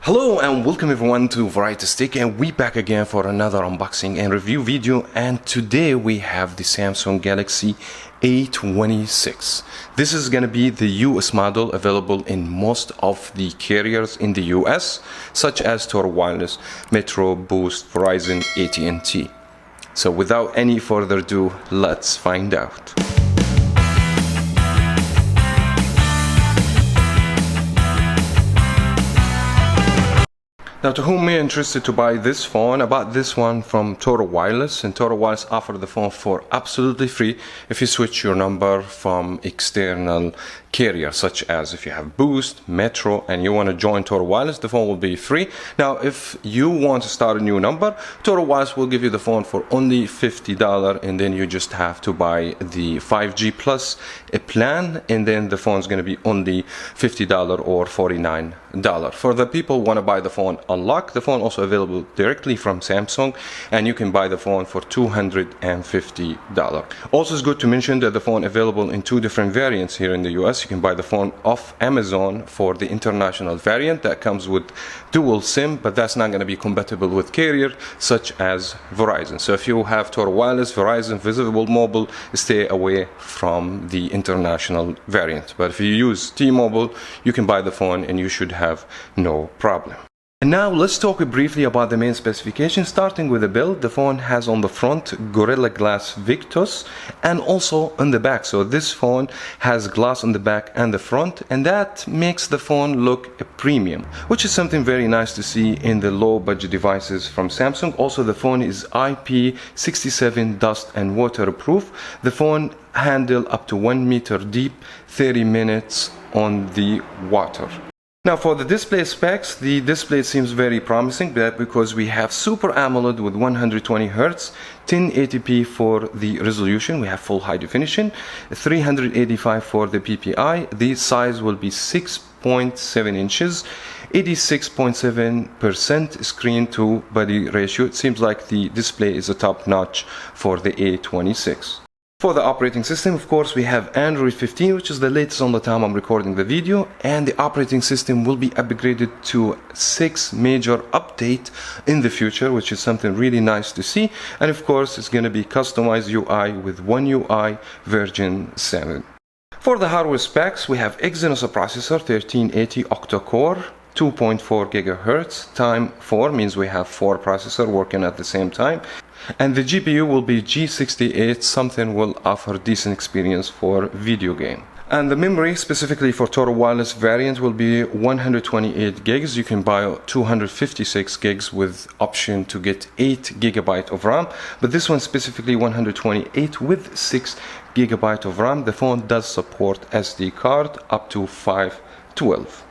Hello and welcome everyone to Verizon, and we back again for another unboxing and review video, and today we have the Samsung Galaxy A26. This is going to be the US model available in most of the carriers in the US, such as Total Wireless, Metro, Boost, Verizon, AT&T. So without any further ado, let's find out. Now, to whom may interested to buy this phone, I bought this one from Total Wireless, and Total Wireless offer the phone for absolutely free if you switch your number from external carrier, such as if you have Boost, Metro, and you want to join Total Wireless, the phone will be free. Now, if you want to start a new number, Total Wireless will give you the phone for only $50, and then you just have to buy the 5G plus a plan, and then the phone is going to be only $50 or $49. For the people who want to buy the phone unlocked, the phone also available directly from Samsung, and you can buy the phone for $250. Also, it's good to mention that the phone available in two different variants here in the US. You can buy the phone off Amazon for the international variant that comes with dual SIM, but that's not going to be compatible with carrier such as Verizon. So if you have Total Wireless, Verizon, Visible Mobile, stay away from the international variant. But if you use T-Mobile, you can buy the phone and you should have no problem. And now let's talk briefly about the main specifications, starting with the build. The phone has on the front Gorilla Glass Victus and also on the back. So this phone has glass on the back and the front, and that makes the phone look a premium, which is something very nice to see in the low budget devices from Samsung. Also, the phone is IP67 dust and waterproof. The phone handle up to 1 meter deep, 30 minutes on the water. Now, for the display specs, the display seems very promising because we have Super AMOLED with 120 Hz, 1080p for the resolution, we have full high definition, 385 for the PPI, the size will be 6.7 inches, 86.7% screen to body ratio. It seems like the display is a top notch for the A26. For the operating system, of course, we have Android 15, which is the latest on the time I'm recording the video, and the operating system will be upgraded to 6 major update in the future, which is something really nice to see. And of course, it's going to be customized UI with One UI version 7. For the hardware specs, we have Exynos processor, 1380 octa-core, 2.4 GHz, time 4 means we have 4 processors working at the same time, and the GPU will be G68, something will offer decent experience for video game. And the memory, specifically for Total Wireless variant, will be 128 gigs. You can buy 256 gigs with option to get 8 GB of RAM, but this one specifically 128 with 6 GB of RAM. The phone does support SD card up to 512.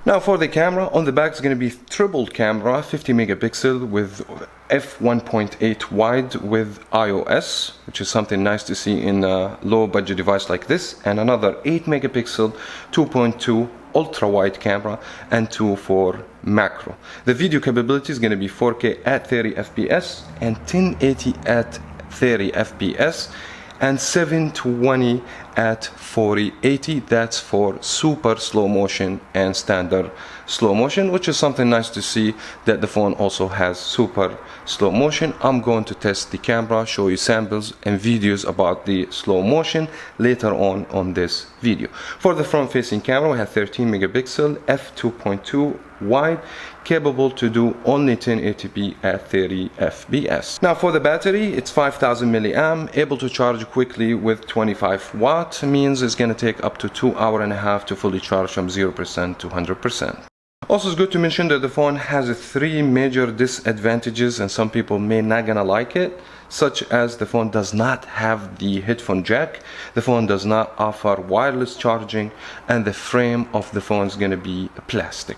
Now, for the camera, on the back is going to be triple camera, 50 megapixel with f1.8 wide with iOS, which is something nice to see in a low budget device like this, and another 8 megapixel 2.2 ultra wide camera and 2 for macro. The video capability is going to be 4K at 30 fps and 1080 at 30 fps and 720 at 4080. That's for super slow motion and standard slow motion, which is something nice to see that the phone also has super slow motion. I'm going to test the camera, show you samples and videos about the slow motion later on this video. For the front facing camera, we have 13 megapixel f2.2 wide, capable to do only 1080p at 30 fps. Now, for the battery, it's 5000 milliamp, able to charge quickly with 25 watt, means it's going to take up to 2.5 hours to fully charge from 0% to 100%. Also, it's good to mention that the phone has 3 major disadvantages, and some people may not gonna like it, such as the phone does not have the headphone jack, the phone does not offer wireless charging, and the frame of the phone is gonna be plastic.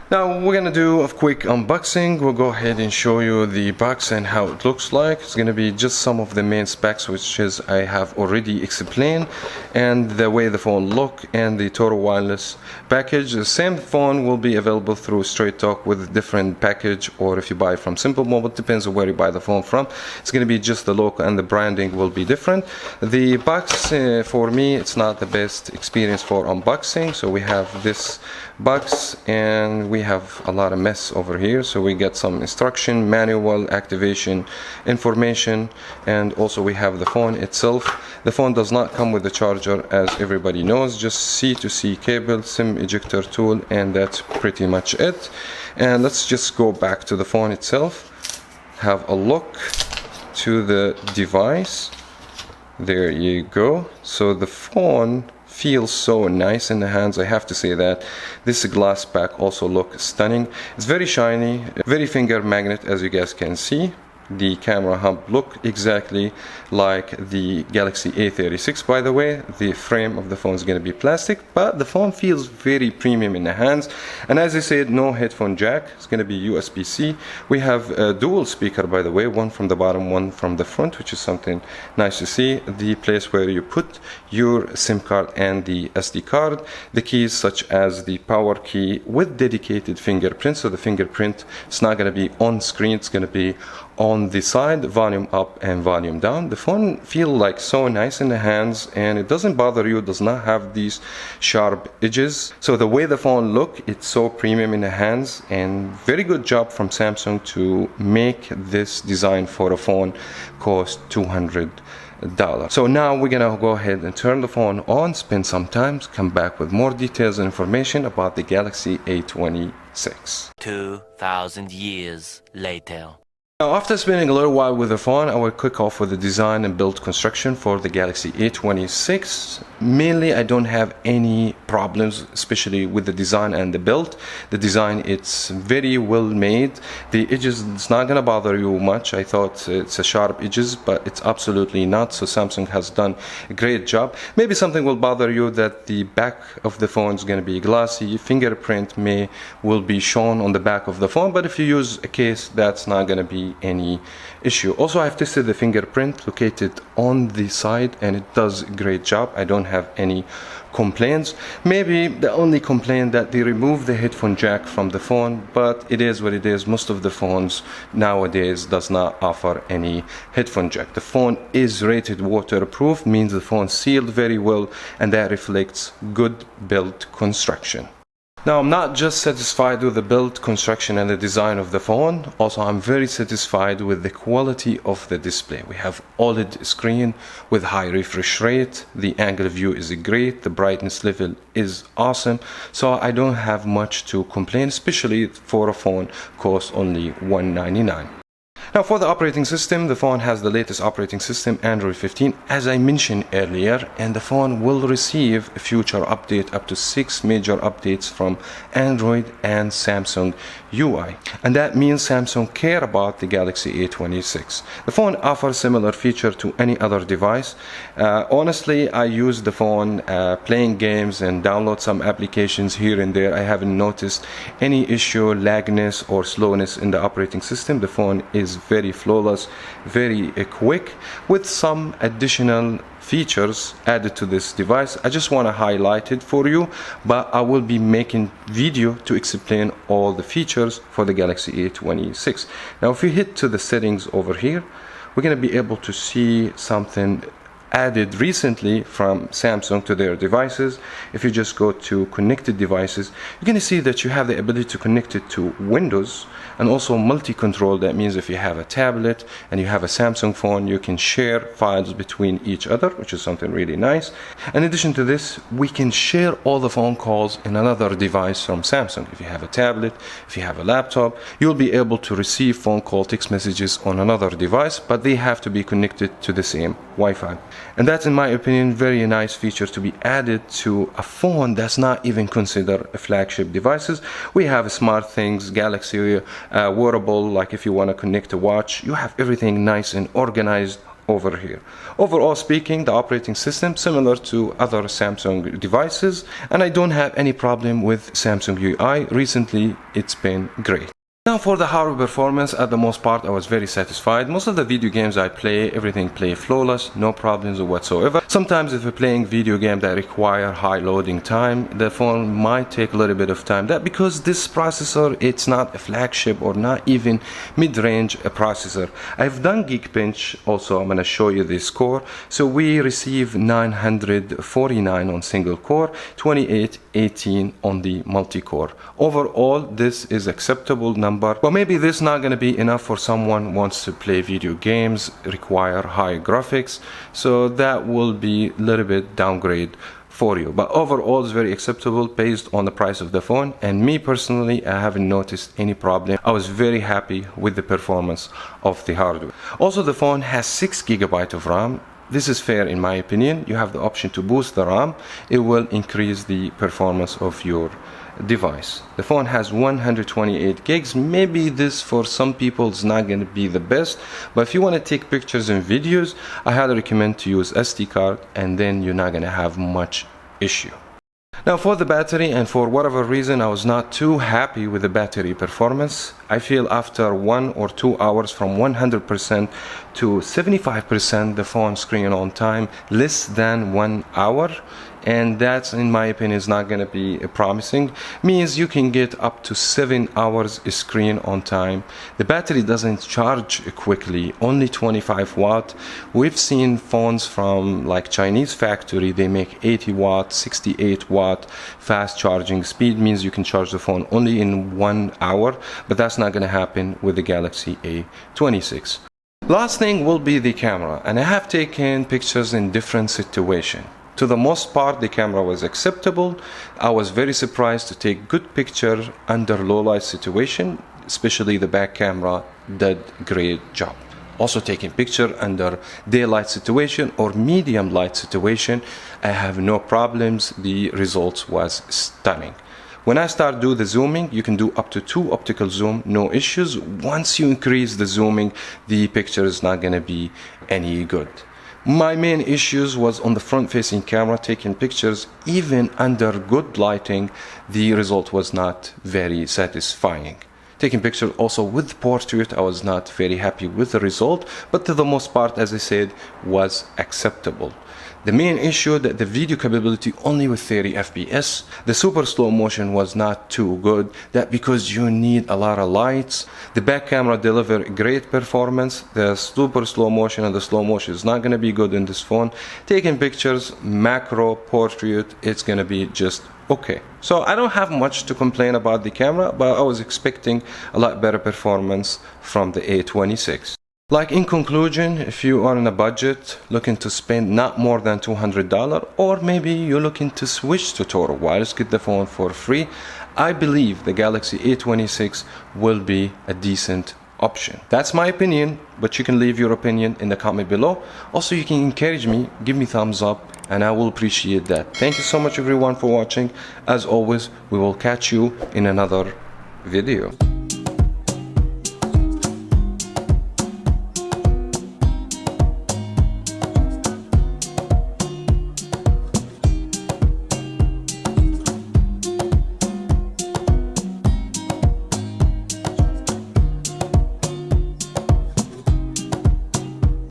Now, we're gonna do a quick unboxing. We'll go ahead and show you the box and how it looks like. It's gonna be just some of the main specs, which is I have already explained, and the way the phone look and the Total Wireless package. The same phone will be available through Straight Talk with different package, or if you buy from Simple Mobile, depends on where you buy the phone from. It's gonna be just the logo and the branding will be different. The box, for me, it's not the best experience for unboxing. So we have this box, and we we have a lot of mess over here. So we get some instruction, manual, activation, information, and also we have the phone itself. The phone does not come with the charger, as everybody knows, just C to C cable, SIM ejector tool, and that's pretty much it. And let's just go back to the phone itself, have a look to the device. There you go. So the phone feels so nice in the hands, I have to say that. This glass back also looks stunning. It's very shiny, very finger magnet, as you guys can see. The camera hub look exactly like the Galaxy A36. By the way, the frame of the phone is going to be plastic, but the phone feels very premium in the hands. And as I said, no headphone jack. It's going to be USB-C. We have a dual speaker, by the way, one from the bottom, one from the front, which is something nice to see. The place where you put your SIM card and the SD card. The keys such as the power key with dedicated fingerprint. So the fingerprint is not going to be on screen, it's going to be on the side, volume up and volume down. The phone feels like so nice in the hands, and it doesn't bother you, does not have these sharp edges. So the way the phone look, it's so premium in the hands, and very good job from Samsung to make this design for a phone cost $200. So now we're gonna go ahead and turn the phone on, spend some time, come back with more details and information about the Galaxy A26. 2,000 years later. Now, after spending a little while with the phone, I will kick off with the design and build construction for the Galaxy A26. Mainly, I don't have any problems, especially with the design and the build. The design, it's very well made. The edges, it's not gonna bother you much. I thought it's a sharp edges, but it's absolutely not. So Samsung has done a great job. Maybe something will bother you, that the back of the phone is gonna be glossy. Fingerprint will be shown on the back of the phone, but if you use a case, that's not gonna be any issue. Also, I've tested the fingerprint located on the side, and it does a great job. I don't have any complaints. Maybe the only complaint that they remove the headphone jack from the phone, but it is what it is. Most of the phones nowadays does not offer any headphone jack. The phone is rated waterproof, means the phone sealed very well, and that reflects good build construction. Now, I'm not just satisfied with the build, construction, and the design of the phone. Also, I'm very satisfied with the quality of the display. We have OLED screen with high refresh rate. The angle view is great. The brightness level is awesome. So I don't have much to complain, especially for a phone cost only $199. Now, for the operating system, the phone has the latest operating system, Android 15, as I mentioned earlier, and the phone will receive a future update, up to 6 major updates from Android and Samsung UI. And that means Samsung care about the Galaxy A26. The phone offers similar feature to any other device. Honestly, I use the phone playing games and download some applications here and there. I haven't noticed any issue, lagness or slowness in the operating system. The phone is very flawless, very quick, with some additional features added to this device. I just want to highlight it for you, but I will be making video to explain all the features for the Galaxy A26. Now, if we hit to the settings over here, we're going to be able to see something added recently from Samsung to their devices. If you just go to connected devices, you're going to see that you have the ability to connect it to Windows and also multi-control. That means if you have a tablet and you have a Samsung phone, you can share files between each other, which is something really nice. In addition to this, we can share all the phone calls in another device from Samsung. If you have a tablet, if you have a laptop, you'll be able to receive phone call, text messages on another device, but they have to be connected to the same Wi-Fi. And that's, in my opinion, very nice feature to be added to a phone that's not even considered a flagship devices. We have smart things, Galaxy wearable, like if you want to connect a watch, you have everything nice and organized over here. Overall speaking, the operating system similar to other Samsung devices, and I don't have any problem with Samsung UI. Recently, it's been great. Now for the hardware performance, at the most part I was very satisfied. Most of the video games I play, everything play flawless, no problems whatsoever. Sometimes if you're playing video games that require high loading time, the phone might take a little bit of time. That because this processor, it's not a flagship or not even mid-range processor. I've done Geekbench also, I'm going to show you this score. So we receive 949 on single core, 2818 on the multi-core. Overall, this is acceptable number. But maybe this is not going to be enough for someone who wants to play video games, require high graphics, so that will be a little bit downgrade for you. But overall it's very acceptable based on the price of the phone, and me personally, I haven't noticed any problem. I was very happy with the performance of the hardware. Also, the phone has 6 GB of RAM. This is fair in my opinion. You have the option to boost the RAM. It will increase the performance of your device. The phone has 128 gigs. Maybe this for some people is not going to be the best, but if you want to take pictures and videos, I highly recommend to use SD card, and then you're not going to have much issue. Now for the battery, and for whatever reason I was not too happy with the battery performance. I feel after 1 or 2 hours from 100% to 75% the phone screen on time less than 1 hour, and that's in my opinion is not going to be promising. Means you can get up to 7 hours screen on time. The battery doesn't charge quickly, only 25 watt. We've seen phones from like Chinese factory, they make 80 watt, 68 watt fast charging speed, means you can charge the phone only in 1 hour, but that's not going to happen with the Galaxy A26. Last thing will be the camera, and I have taken pictures in different situations. To the most part, the camera was acceptable. I was very surprised to take good picture under low light situation, especially the back camera did great job. Also taking picture under daylight situation or medium light situation, I have no problems. The results was stunning. When I start do the zooming, you can do up to 2 optical zoom, no issues. Once you increase the zooming, the picture is not gonna be any good. My main issues was on the front facing camera, taking pictures even under good lighting, the result was not very satisfying. Taking pictures also with portrait, I was not very happy with the result, but to the most part, as I said, was acceptable. The main issue that the video capability only with 30 FPS. The super slow motion was not too good. That because you need a lot of lights. The back camera deliver great performance. The super slow motion and the slow motion is not going to be good in this phone. Taking pictures, macro, portrait, it's going to be just okay. So I don't have much to complain about the camera, but I was expecting a lot better performance from the A26. Like in conclusion, if you are on a budget looking to spend not more than $200, or maybe you're looking to switch to Total Wireless, get the phone for free, I believe the Galaxy A26 will be a decent option. That's my opinion, but you can leave your opinion in the comment below. Also, you can encourage me, give me thumbs up, and I will appreciate that. Thank you so much everyone for watching. As always, we will catch you in another video.